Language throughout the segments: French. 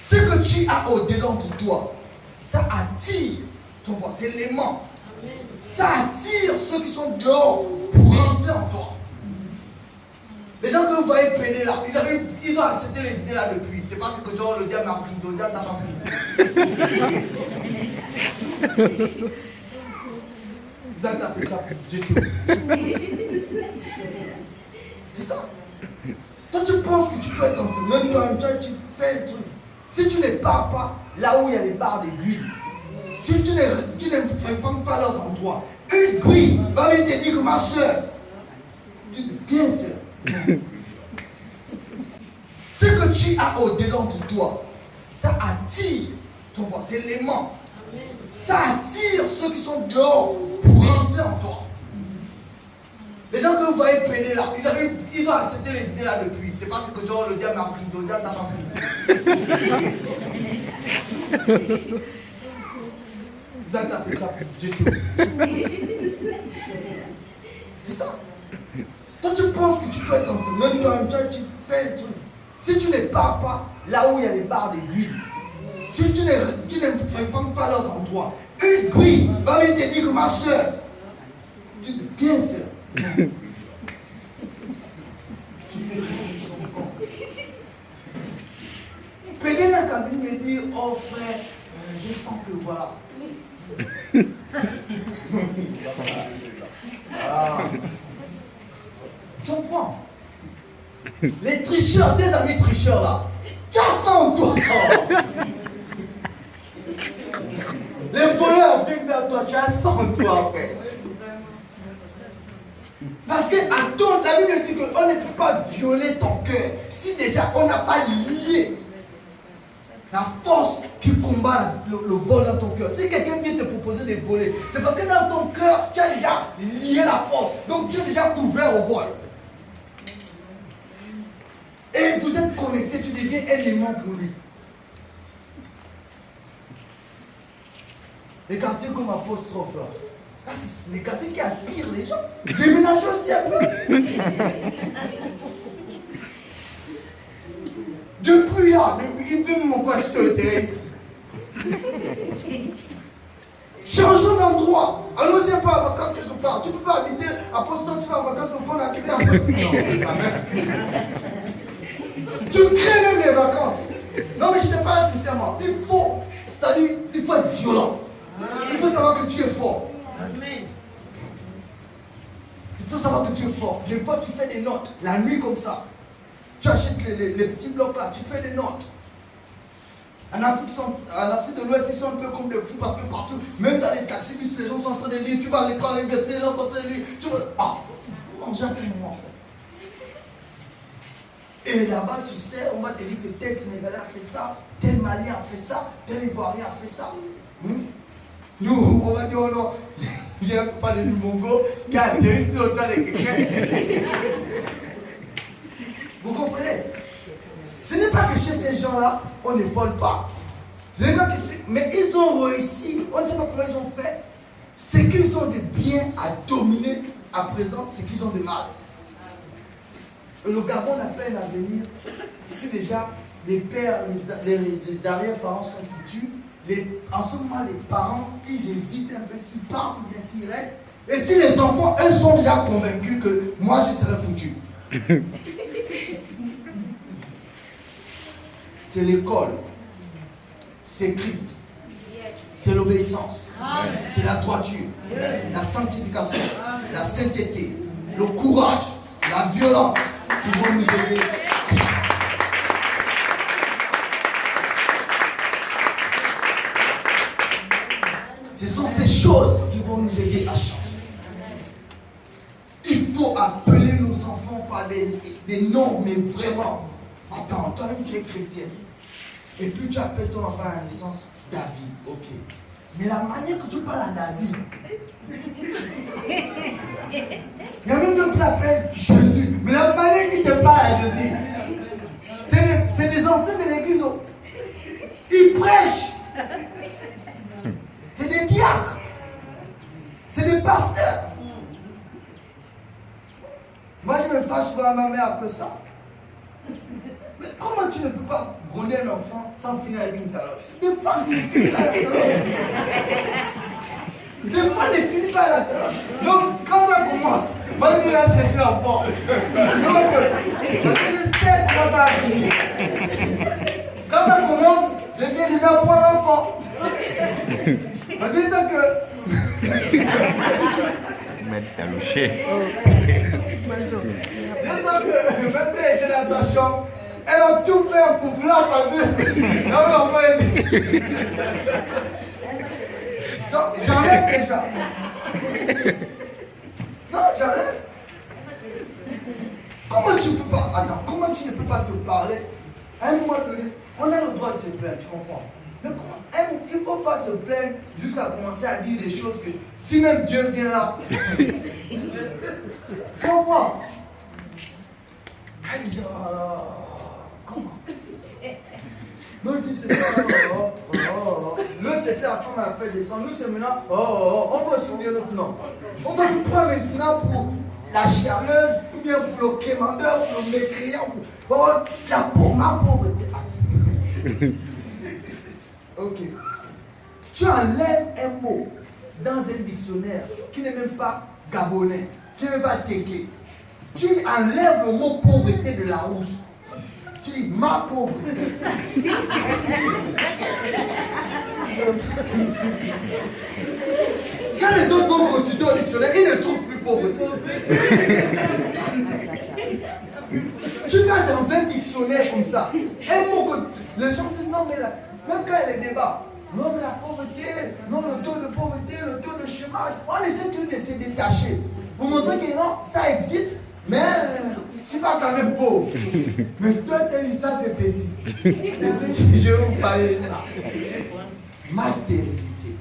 Ce que tu as au-dedans de toi, ça attire ton roi. C'est l'aimant. Ça attire ceux qui sont dehors pour rentrer en toi. Les gens que vous voyez peiner là, ils ont accepté les idées là depuis. C'est pas que genre, le diable m'a pris, le diable t'a pas pris. Vous avez appris ça du tout. C'est ça. Toi tu penses que tu peux être en train, même toi tu fais le truc. Si tu ne pars pas là où il y a les barres d'aiguille, tu ne fréquentes pas leurs endroits. Une grille va venir te dire que ma soeur, bien sûr. Ce que tu as au-dedans de toi, ça attire ton roi. C'est l'aimant. Ça attire ceux qui sont dehors pour rentrer en toi. Les gens que vous voyez peiner là, ils ont accepté les idées là depuis. C'est pas que genre, le diable m'a pris, le diable t'a pas pris. Vous avez appris ça du tout. C'est ça. Toi tu penses que tu peux être en train, même toi tu fais le truc. Si tu ne pars pas là où il y a les barres d'aiguille, tu ne fréquentes pas leurs endroits. Une grille va venir te dire que ma soeur, bien sûr. Tu fais son compte. Péguer la cabine me dit, oh frère, je sens que voilà. Tu comprends? Les tricheurs, tes amis tricheurs là, tu as ça en toi. Les voleurs viennent vers toi, tu as ça en toi, frère. Parce que la Bible dit qu'on ne peut pas violer ton cœur si déjà on n'a pas lié la force qui combat le vol dans ton cœur. Si quelqu'un vient te proposer de voler, c'est parce que dans ton cœur, tu as déjà lié la force. Donc tu es déjà ouvert au vol. Et vous êtes connecté, tu deviens un aimant pour lui. Les quartiers comme apostrophe là. Là, c'est les quartiers qui aspirent les gens. Déménagez aussi un peu. Depuis là, il fait mon quoi, je te ici. Changeons d'endroit. Allons-y pas en vacances quelque part. Tu ne peux pas habiter à Poston, tu vas en vacances, on peut habiter à Poston. Tu crées même les vacances. Non mais je te parle sincèrement. C'est-à-dire, il faut être violent. Il faut savoir que tu es fort. Il faut savoir que tu es fort. Des fois, tu fais des notes. La nuit comme ça. Tu achètes les petits blocs là. Tu fais des notes. En Afrique de l'Ouest, ils sont un peu comme des fous parce que partout, même dans les taxis, les gens sont en train de lire. Tu vas à l'école, à l'université, les gens sont en train de lire. Tu vas... Ah, il faut manger à tout moment. Et là-bas, tu sais, on va te dire que tel Sénégalais a fait ça, tel Malien a fait ça, tel Ivoirien a fait ça. Nous, on va dire, oh non, il n'y a pas de Lumongo qui a atterri sur le toit de quelqu'un. Vous comprenez? Ce n'est pas que chez ces gens-là, on ne vole pas. Ce n'est pas que mais ils ont réussi, on ne sait pas comment ils ont fait. Ce qu'ils ont de bien à dominer à présent, c'est qu'ils ont de mal. Et le Gabon n'a pas un avenir si déjà les pères, les arrière-parents sont foutus. En ce moment, les parents, ils hésitent un peu s'ils partent ou bien s'ils restent. Et si les enfants, eux, sont déjà convaincus que moi, je serai foutu. C'est l'école. C'est Christ. C'est l'obéissance. C'est la droiture. La sanctification. La sainteté. Le courage. La violence qui vont nous aider. Ce sont ces choses qui vont nous aider à changer. Il faut appeler nos enfants par des noms, mais vraiment. Attends, toi tu es chrétien. Et puis tu appelles ton enfant à la naissance David, ok. Mais la manière que tu parles à David, il y a même d'autres qui l'appellent Jésus. Mais la manière qu'il te parle à Jésus, c'est des anciens de l'église. Ils prêchent. C'est des diacres. C'est des pasteurs. Moi, je me fâche souvent à ma mère que ça. Mais Comment tu ne peux pas gronder un enfant sans finir avec une taloche? Des fois, ne finit pas la taloche. Des fois, ne finit pas la taloche. Donc, quand ça commence, moi, je vais aller chercher l'enfant. Tu vois que, parce que je sais comment ça va finir. Quand ça commence, je viens déjà prendre l'enfant. Parce que c'est ça que. Mais t'as louché. Je sens que, même si elle était dans sa chambre, elle a tout fait pour vouloir passer. Là où l'enfant est dit. Donc, j'enlève déjà. Non, j'enlève. Comment tu peux pas. Attends, comment tu ne peux pas te parler? À un moment donné, on a le droit de se plaindre, tu comprends? Mais comment, il ne faut pas se plaindre jusqu'à commencer à dire des choses que si même Dieu vient là. Tu comprends? Aïe, comment? L'autre dit c'était l'autre c'était la femme à faire descendre. Nous c'est maintenant, on peut souvenir notre nom. On va nous prendre maintenant pour la chialeuse, ou bien pour le quémandeur, pour le mécréant, pour ma pauvreté. Ok. Tu enlèves un mot dans un dictionnaire qui n'est même pas gabonais, qui n'est même pas téké. Tu enlèves le mot pauvreté de la rousse. Tu dis ma pauvreté. Quand les autres vont consulter au dictionnaire, ils ne trouvent plus pauvreté. Tu vas dans un dictionnaire comme ça, un mot que les gens disent non, mais là, même quand il y a des débats, non, mais la pauvreté, non, le taux de pauvreté, le taux de chômage, on essaie tout de se détacher pour montrer que non, ça existe, mais tu vas quand même pauvre. Mais toi, tu as dit ça, c'est petit. Et je vais vous parler de ça. Ma stérilité,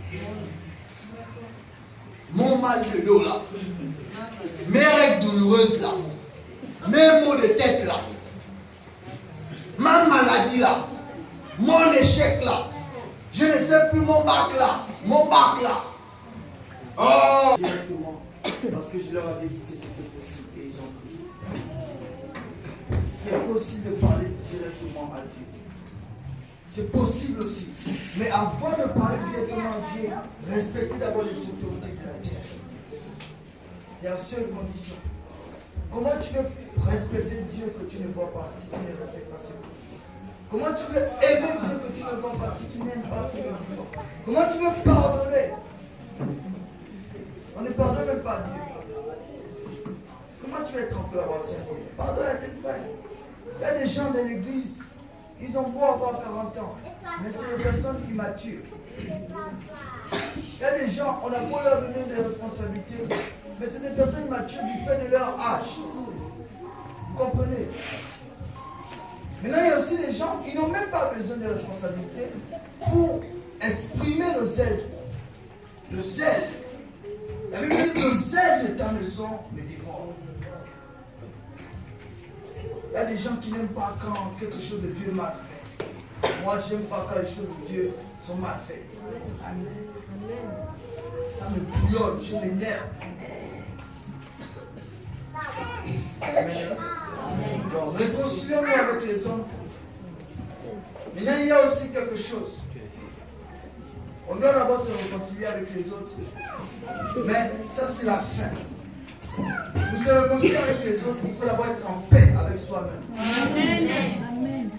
mon mal de dos là, mes règles douloureuses là, mes maux de tête là, ma maladie là, mon échec là, je ne sais plus mon bac là. Oh! Directement, parce que je leur avais dit que c'était possible et ils ont cru. C'est possible de parler directement à Dieu. C'est possible aussi. Mais avant de parler directement à Dieu, respectez d'abord les autorités de la terre. C'est la seule condition. Comment tu veux respecter Dieu que tu ne vois pas si tu ne respectes pas ses conditions? Comment tu veux aimer Dieu que tu ne vois pas si tu n'aimes pas ses conditions? Comment tu veux pardonner? On ne pardonne même pas Dieu. Comment tu veux être en collaboration avec Dieu? Pardonne à tes frères. Il y a des gens dans l'église, ils ont beau avoir 40 ans, mais c'est des personnes immatures. Il y a des gens, on a beau leur donner des responsabilités, mais c'est des personnes immatures du fait de leur âge. Vous comprenez? Maintenant, il y a aussi des gens, ils n'ont même pas besoin de responsabilités pour exprimer le zèle. Le zèle. La Bible dit que le zèle de ta maison me dévore. Il y a des gens qui n'aiment pas quand quelque chose de Dieu est mal fait. Moi, je n'aime pas quand les choses de Dieu sont mal faites. Ça me bouillonne, je m'énerve. Amen. Donc, réconcilions-nous avec les hommes. Maintenant, il y a aussi quelque chose. On doit d'abord se réconcilier avec les autres. Mais ça, c'est la fin. Pour se réconcilier avec les autres, il faut d'abord être en paix avec soi-même. Amen.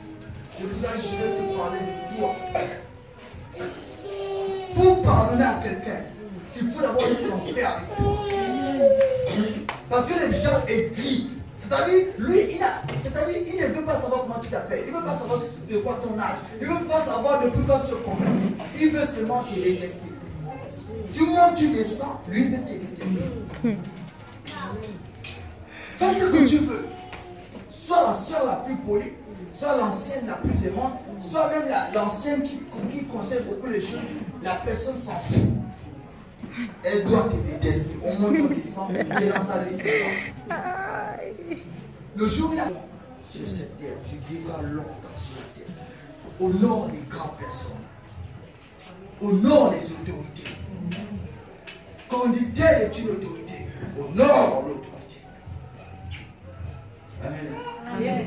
Je vais te parler de toi. Pour pardonner à quelqu'un, il faut d'abord être en paix avec toi. Parce que les gens écrivent. C'est-à-dire, lui, il ne veut pas savoir comment tu t'appelles. Il ne veut pas savoir de quoi ton âge. Il ne veut pas savoir depuis quand tu es converti. Il veut seulement te détester. Du moment que tu descends, lui veut te détester. Fais ce que tu veux. Sois la soeur la plus polie, sois l'ancienne la plus aimante, sois même l'ancienne qui conseille beaucoup les choses. La personne s'en fout. Elle doit te détester. Au moins tu descends, tu es dans sa liste. Le jour où il a sur cette terre, tu vivras longtemps sur la terre. Honore les grandes personnes. Honore les autorités. Quand on dit telle est une autorité, honore l'autorité. Amen.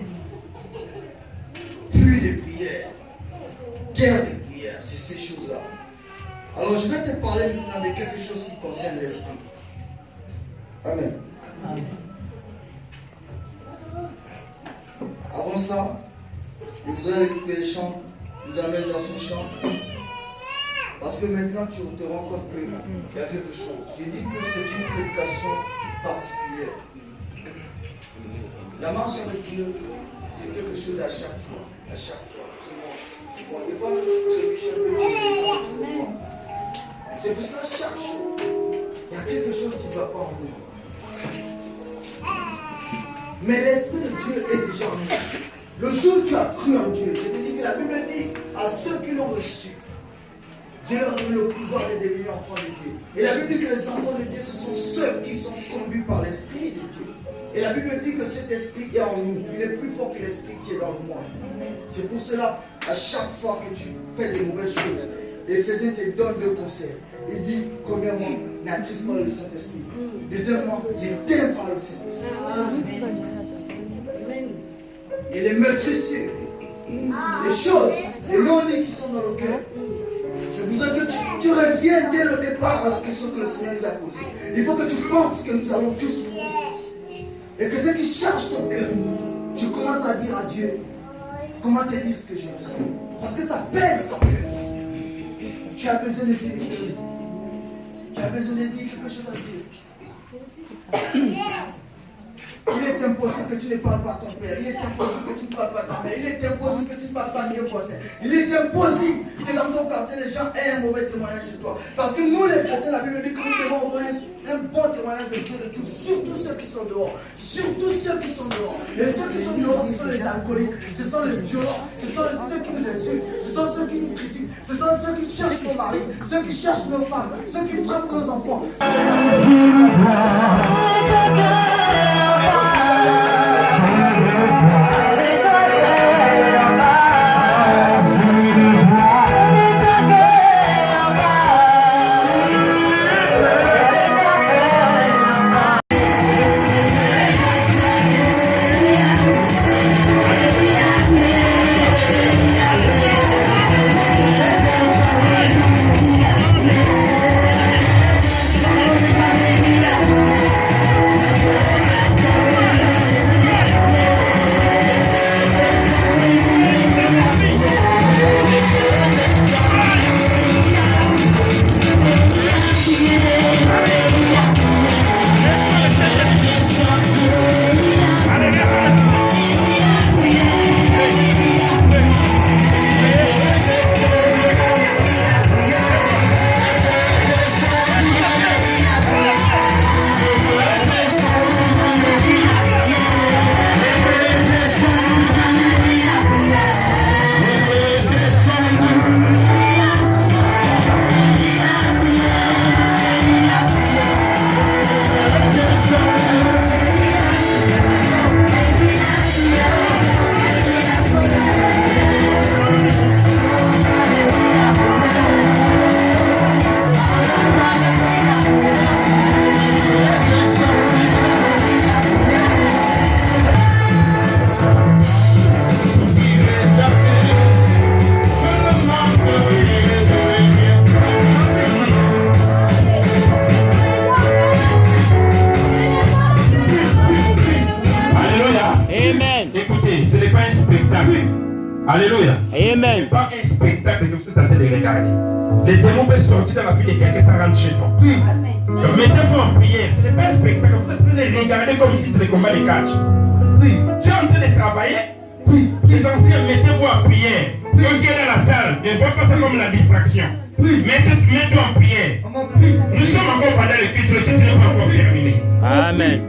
Avant ça, je voudrais que les chants nous amènent dans son chant. Parce que maintenant, tu te rends compte qu'il y a quelque chose. J'ai dit que c'est une prédication particulière. La marche avec Dieu, c'est quelque chose à chaque fois. À chaque fois. Tu vois. Des fois, tu trébuches un peu, tu descends, tu vois. C'est pour cela, chaque jour, il y a quelque chose qui ne va pas en nous. Mais l'Esprit de Dieu est déjà en nous. Le jour où tu as cru en Dieu, je te dis que la Bible dit à ceux qui l'ont reçu, Dieu leur donne le pouvoir de devenir enfants de Dieu. Et la Bible dit que les enfants de Dieu, ce sont ceux qui sont conduits par l'Esprit de Dieu. Et la Bible dit que cet esprit est en nous. Il est plus fort que l'esprit qui est dans le monde. C'est pour cela, à chaque fois que tu fais de mauvaises choses, l'Éphésiens te donne deux conseils. Il dit, premièrement, n'attriste pas le Saint-Esprit. Deuxièmement, n'éteins pas le Saint-Esprit. Et les meurtrissures, les choses, les non-nés qui sont dans le cœur, je voudrais que tu reviennes dès le départ à la question que le Seigneur nous a posée. Il faut que tu penses que nous allons tous mourir. Et que ce qui charge ton cœur, tu commences à dire à Dieu, comment te dire ce que je ressens. Parce que ça pèse ton cœur. Tu as besoin de te libérer. Tu as besoin de dire quelque chose à Dieu. Il est impossible que tu ne parles pas à ton père. Il est impossible que tu ne parles pas à ta mère. Il est impossible que tu ne parles pas à Dieu voisin. Il est impossible que dans ton quartier, les gens aient un mauvais témoignage de toi. Parce que nous, les chrétiens, la Bible dit que nous devons avoir un bon témoignage de Dieu de tous. Surtout ceux qui sont dehors. Surtout ceux qui sont dehors. Et ceux qui sont dehors, ce sont les alcooliques. Ce sont les violents. Ce sont ceux qui nous insultent. Ce sont ceux qui nous critiquent. Ce sont ceux qui cherchent nos maris. Ceux qui cherchent nos femmes. Ceux qui frappent nos enfants. Alléluia. Amen. C'est pas un spectacle que vous êtes en train de regarder. Les démons peuvent sortir dans la vie de quelqu'un sans rentrer chez toi. Donc mettez-vous en prière. Ce n'est pas un spectacle. Vous êtes en train de regarder comme si c'était des combats de catch. Tu es en train de travailler. Les anciens, mettez-vous en prière. Quand tu es dans la salle, ne vois pas ça comme la distraction. Mettez-vous en prière. Nous sommes encore pendant le culte n'est pas encore terminé. Amen.